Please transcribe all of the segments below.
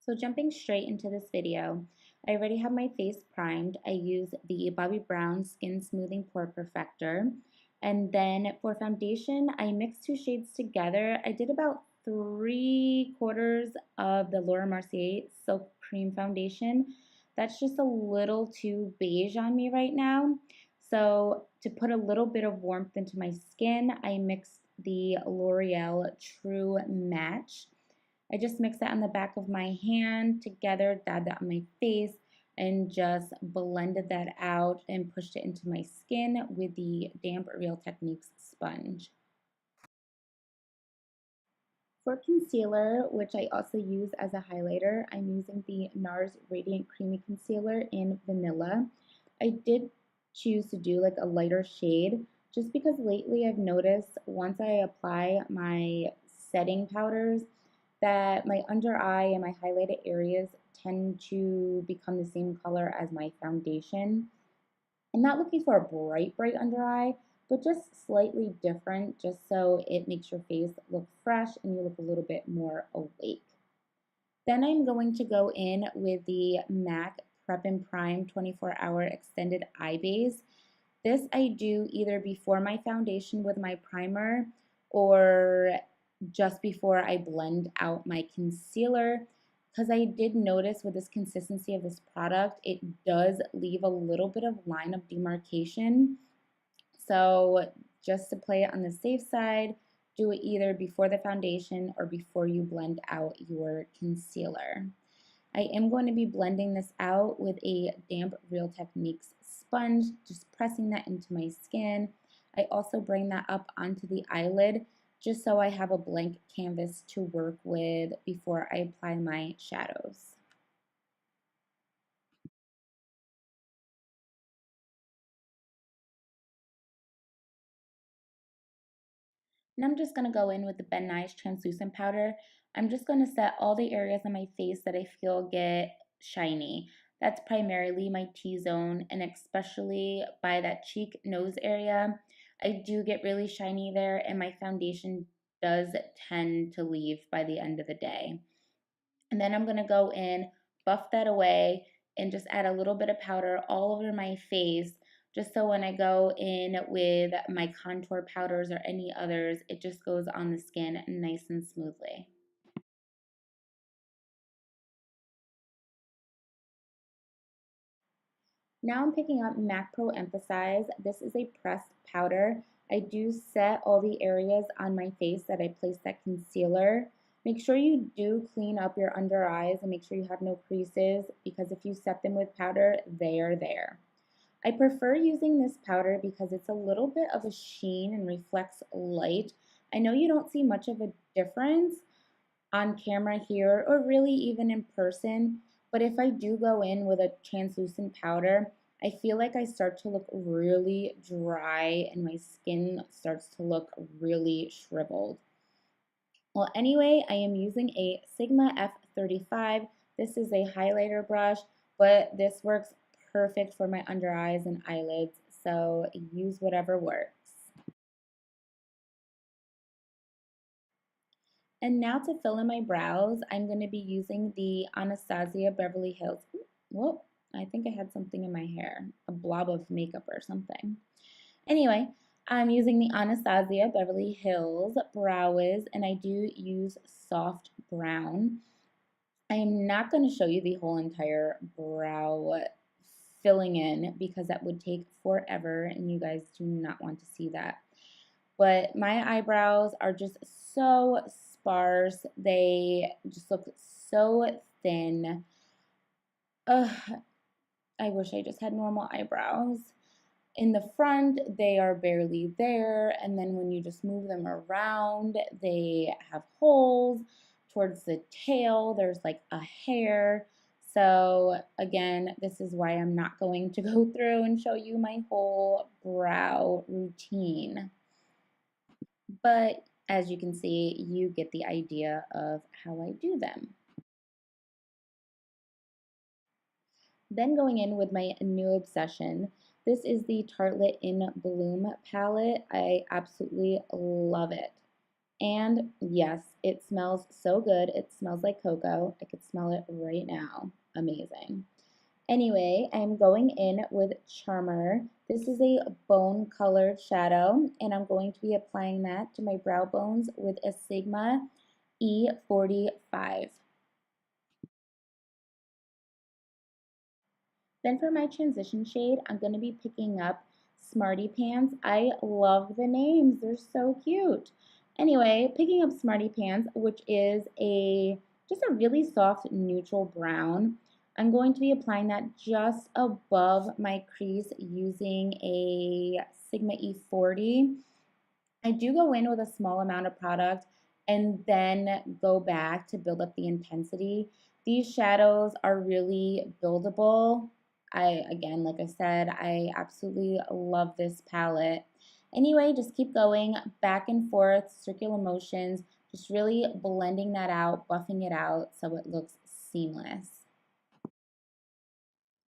So jumping straight into this video, I already have my face primed. I use the Bobbi Brown Skin Smoothing Pore Perfector. And then for foundation, I mixed two shades together. I did about 3/4 of the Laura Mercier Silk Cream Foundation. That's just a little too beige on me right now. So to put a little bit of warmth into my skin, I mixed the L'Oreal True Match. I just mixed that on the back of my hand together, dabbed that on my face, and just blended that out and pushed it into my skin with the Damp Real Techniques sponge. For concealer, which I also use as a highlighter, I'm using the NARS Radiant Creamy Concealer in Vanilla. I did choose to do like a lighter shade just because lately I've noticed once I apply my setting powders that my under eye and my highlighted areas tend to become the same color as my foundation. I'm not looking for a bright under eye, but just slightly different, just so it makes your face look fresh and you look a little bit more awake. Then I'm going to go in with the MAC Prep and Prime 24-Hour Extended Eye Base. This I do either before my foundation with my primer or just before I blend out my concealer, because I did notice with this consistency of this product, it does leave a little bit of line of demarcation. So just to play it on the safe side, do it either before the foundation or before you blend out your concealer. I am going to be blending this out with a Damp Real Techniques sponge, just pressing that into my skin. I also bring that up onto the eyelid just so I have a blank canvas to work with before I apply my shadows. And I'm just going to go in with the Ben Nye's translucent powder. I'm just going to set all the areas on my face that I feel get shiny. That's primarily my T-zone, and especially by that cheek nose area. I do get really shiny there, and my foundation does tend to leave by the end of the day. And then I'm going to go in, buff that away, and just add a little bit of powder all over my face, just so when I go in with my contour powders or any others, it just goes on the skin nice and smoothly. Now I'm picking up MAC Pro Emphasize. This is a pressed powder. I do set all the areas on my face that I place that concealer. Make sure you do clean up your under eyes and make sure you have no creases, because if you set them with powder, they are there. I prefer using this powder because it's a little bit of a sheen and reflects light. I know you don't see much of a difference on camera here or really even in person, but if I do go in with a translucent powder, I feel like I start to look really dry and my skin starts to look really shriveled. Well, anyway, I am using a Sigma F35. This is a highlighter brush, but this works perfect for my under eyes and eyelids, so use whatever works. And now to fill in my brows, I'm going to be using the Anastasia Beverly Hills. Whoop, I think I had something in my hair, a blob of makeup or something. Anyway, I'm using the Anastasia Beverly Hills Brow Wiz, and I do use soft brown. I am not going to show you the whole entire brow filling in because that would take forever, and you guys do not want to see that. But my eyebrows are just so sparse. They just look so thin. Ugh, I wish I just had normal eyebrows. In the front, they are barely there, and then when you just move them around, they have holes. Towards the tail, there's like a hair. So again, this is why I'm not going to go through and show you my whole brow routine. But as you can see, you get the idea of how I do them. Then going in with my new obsession, this is the Tartelette in Bloom palette. I absolutely love it. And yes, it smells so good. It smells like cocoa. I could smell it right now. Amazing. Anyway, I'm going in with Charmer. This is a bone colored shadow, and I'm going to be applying that to my brow bones with a Sigma E45. Then for my transition shade, I'm going to be picking up Smarty Pants. I love the names. They're so cute. Anyway, picking up Smarty Pants, which is just a really soft neutral brown. I'm going to be applying that just above my crease using a Sigma E40. I do go in with a small amount of product and then go back to build up the intensity. These shadows are really buildable. Again, like I said, I absolutely love this palette. Anyway, just keep going back and forth, circular motions, just really blending that out, buffing it out so it looks seamless.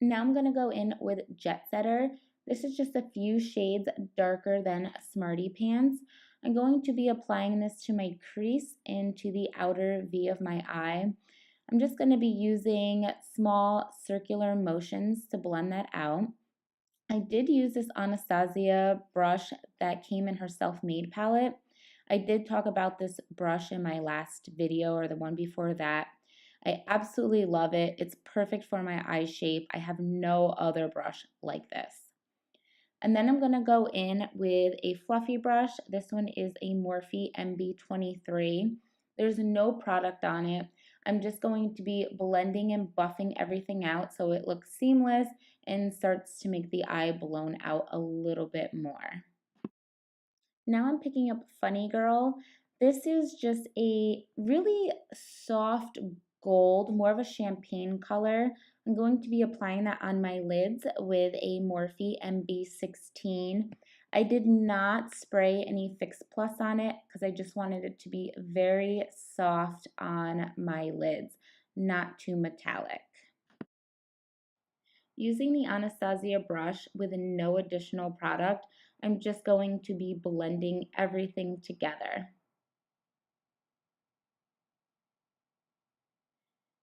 Now I'm going to go in with Jetsetter. This is just a few shades darker than Smarty Pants. I'm going to be applying this to my crease and to the outer V of my eye. I'm just going to be using small circular motions to blend that out. I did use this Anastasia brush that came in her self-made palette. I did talk about this brush in my last video or the one before that. I absolutely love it. It's perfect for my eye shape. I have no other brush like this. And then I'm going to go in with a fluffy brush. This one is a Morphe MB23. There's no product on it. I'm just going to be blending and buffing everything out so it looks seamless and starts to make the eye blown out a little bit more. Now I'm picking up Funny Girl. This is just a really soft gold, more of a champagne color. I'm going to be applying that on my lids with a Morphe MB16. I did not spray any Fix Plus on it because I just wanted it to be very soft on my lids, not too metallic. Using the Anastasia brush with no additional product, I'm just going to be blending everything together.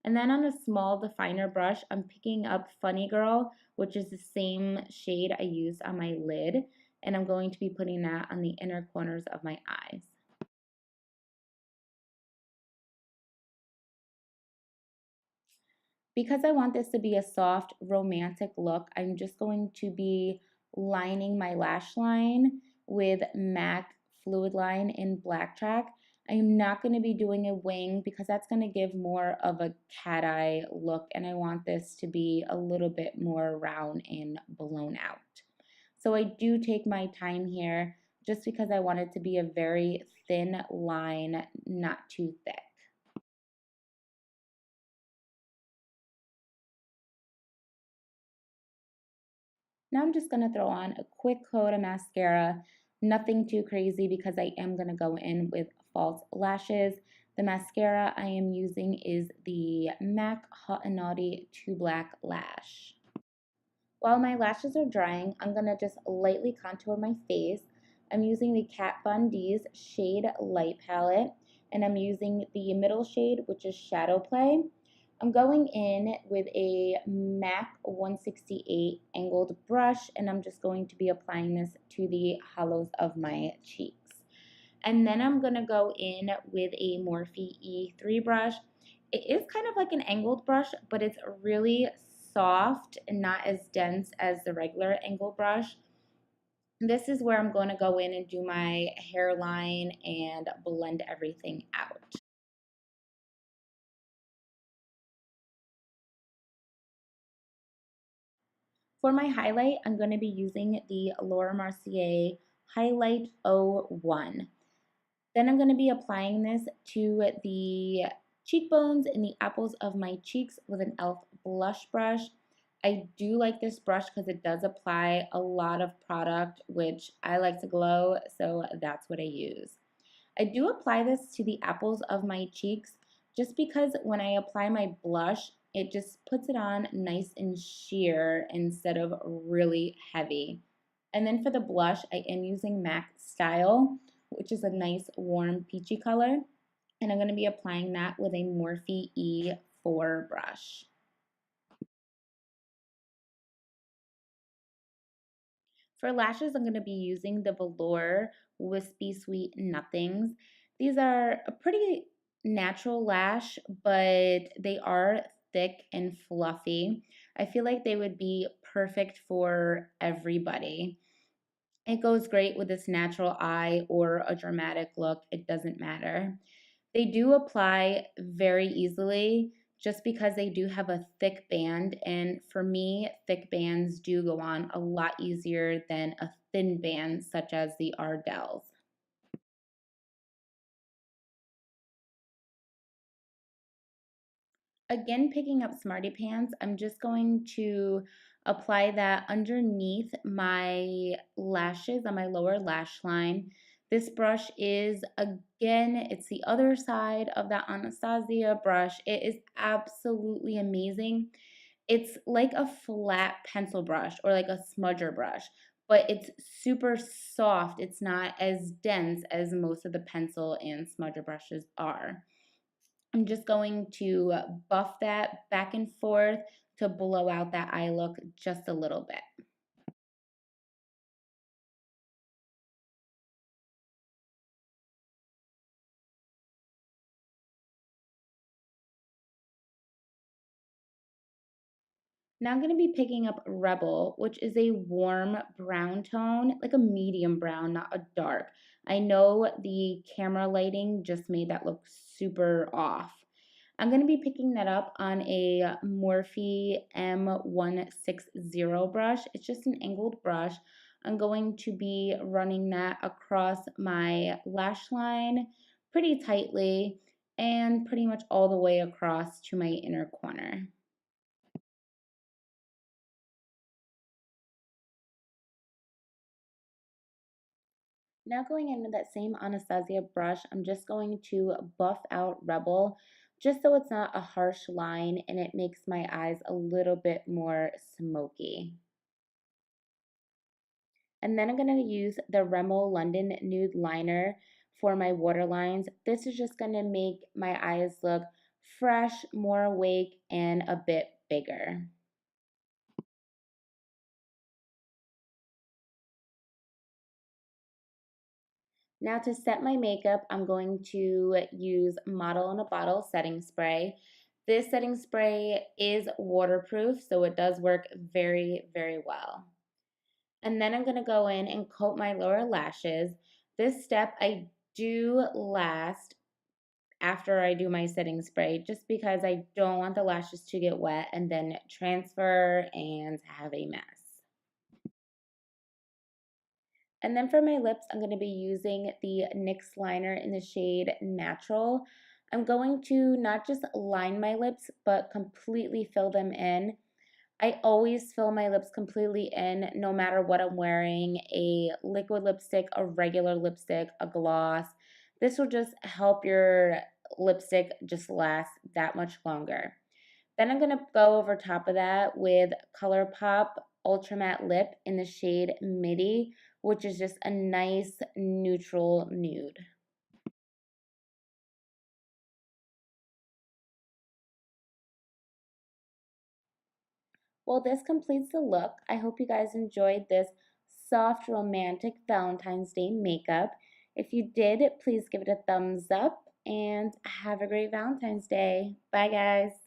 And then on a small definer brush, I'm picking up Funny Girl, which is the same shade I used on my lid, and I'm going to be putting that on the inner corners of my eyes. Because I want this to be a soft, romantic look, I'm just going to be lining my lash line with MAC Fluidline in Blacktrack. I'm not going to be doing a wing because that's going to give more of a cat eye look, and I want this to be a little bit more round and blown out. So I do take my time here just because I want it to be a very thin line, not too thick. Now I'm just going to throw on a quick coat of mascara, nothing too crazy because I am going to go in with false lashes. The mascara I am using is the MAC Hot and Naughty 2 Black Lash. While my lashes are drying, I'm going to just lightly contour my face. I'm using the Kat Von D's Shade Light Palette, and I'm using the middle shade, which is Shadowplay. I'm going in with a MAC 168 angled brush, and I'm just going to be applying this to the hollows of my cheeks. And then I'm going to go in with a Morphe E3 brush. It is kind of like an angled brush, but it's really soft and not as dense as the regular angled brush. This is where I'm going to go in and do my hairline and blend everything out. For my highlight, I'm going to be using the Laura Mercier Highlight 01. Then I'm going to be applying this to the cheekbones and the apples of my cheeks with an E.L.F. blush brush. I do like this brush because it does apply a lot of product, which I like to glow, so that's what I use. I do apply this to the apples of my cheeks just because when I apply my blush, it just puts it on nice and sheer instead of really heavy. And then for the blush, I am using MAC Style, which is a nice warm peachy color. And I'm going to be applying that with a Morphe E.L.F brush. For lashes, I'm going to be using the Velour Whispie Sweet Nothings. These are a pretty natural lash, but they are thick and fluffy. I feel like they would be perfect for everybody. It goes great with this natural eye or a dramatic look. It doesn't matter. They do apply very easily just because they do have a thick band. And for me, thick bands do go on a lot easier than a thin band such as the Ardells. Again, picking up Smarty Pants, I'm just going to apply that underneath my lashes on my lower lash line. This brush is, again, it's the other side of that Anastasia brush. It is absolutely amazing. It's like a flat pencil brush or like a smudger brush, but it's super soft. It's not as dense as most of the pencil and smudger brushes are. I'm just going to buff that back and forth to blow out that eye look just a little bit. Now I'm going to be picking up Rebel, which is a warm brown tone, like a medium brown, not a dark. I know the camera lighting just made that look super off. I'm going to be picking that up on a Morphe M160 brush. It's just an angled brush. I'm going to be running that across my lash line pretty tightly and pretty much all the way across to my inner corner. Now going into that same Anastasia brush, I'm just going to buff out Rebel just so it's not a harsh line and it makes my eyes a little bit more smoky. And then I'm going to use the Rimmel London Nude Liner for my waterlines. This is just going to make my eyes look fresh, more awake, and a bit bigger. Now to set my makeup, I'm going to use Model in a Bottle setting spray. This setting spray is waterproof, so it does work very, very well. And then I'm going to go in and coat my lower lashes. This step I do last after I do my setting spray just because I don't want the lashes to get wet and then transfer and have a mess. And then for my lips, I'm going to be using the NYX liner in the shade Natural. I'm going to not just line my lips, but completely fill them in. I always fill my lips completely in no matter what I'm wearing, a liquid lipstick, a regular lipstick, a gloss. This will just help your lipstick just last that much longer. Then I'm going to go over top of that with ColourPop Ultra Matte Lip in the shade Midi, which is just a nice neutral nude. Well, this completes the look. I hope you guys enjoyed this soft, romantic Valentine's Day makeup. If you did, please give it a thumbs up and have a great Valentine's Day. Bye, guys.